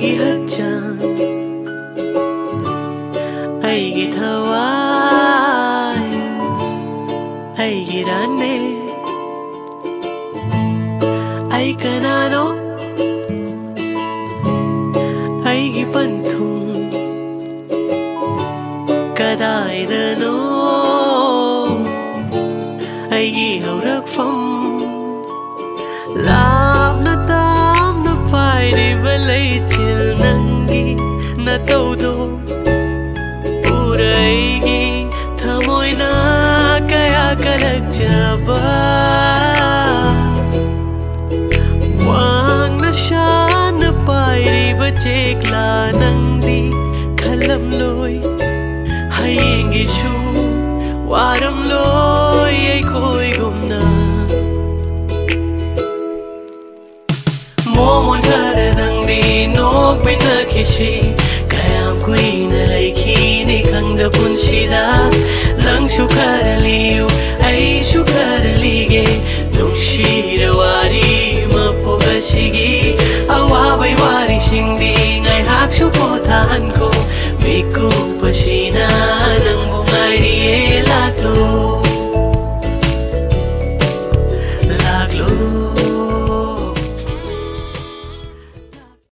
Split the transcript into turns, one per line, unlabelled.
ꯑꯩꯒꯤ ꯍꯛꯆꯥꯡ ꯑꯩꯒꯤ ꯊꯋꯥꯏ ꯑꯩꯒꯤ ꯔꯥꯅꯦ ꯑꯩ ꯀꯅꯥꯅꯣ ꯑꯩꯒꯤ ꯄꯟꯊꯨꯡ ꯀꯗꯥꯏꯗꯅꯣ ꯑꯩꯒꯤ ꯍꯧꯔꯛꯐꯝ ꯂꯥꯞꯅ ꯇꯥꯝꯅ ꯄꯥꯏꯔꯤꯕ ꯂꯩꯆꯤꯜ ꯅꯪꯒꯤ ꯅꯇꯧꯗꯣ ꯎꯔ ꯑꯩꯒꯤ ꯊꯃꯣꯏꯅ ꯀꯌꯥ ꯀꯜꯂꯛꯆꯕ ꯋꯥꯡꯅ ꯁꯥꯟꯅ ꯄꯥꯏꯔꯤꯕ ꯆꯦꯛꯂꯥ ꯅꯪꯗꯤ ꯈꯜꯂꯝꯂꯣꯏ ꯍꯌꯦꯡꯒꯤꯁꯨ ꯋꯥꯔꯝꯂꯣꯏ ꯑꯩꯈꯣꯏꯒꯨꯝꯅ ꯃꯣꯃꯣꯟ ꯈꯔꯗꯪꯗꯤ ꯅꯣꯛꯃꯤꯟꯅꯈꯤꯁꯤ ꯀꯌꯥꯝ ꯀꯨꯏꯅ ꯂꯩꯈꯤꯅꯤ ꯈꯪꯗ ꯄꯨꯟꯁꯤꯗ ꯅꯪꯁꯨ ꯈꯔ ꯂꯤꯌꯨ ꯑꯩꯁꯨ ꯈꯔ ꯂꯤꯒꯦ ꯅꯨꯡꯁꯤꯔ ꯋꯥꯔꯤ ꯃꯄꯣꯛ ꯑꯁꯤꯒꯤ ꯑꯋꯥꯕꯩ ꯋꯥꯔꯤꯁꯤꯡꯗꯤ ꯉꯥꯏꯍꯥꯛꯁꯨ ꯄꯣꯊꯥꯍꯟꯈꯣ ꯃꯤꯀꯨꯞ ꯑꯁꯤꯅ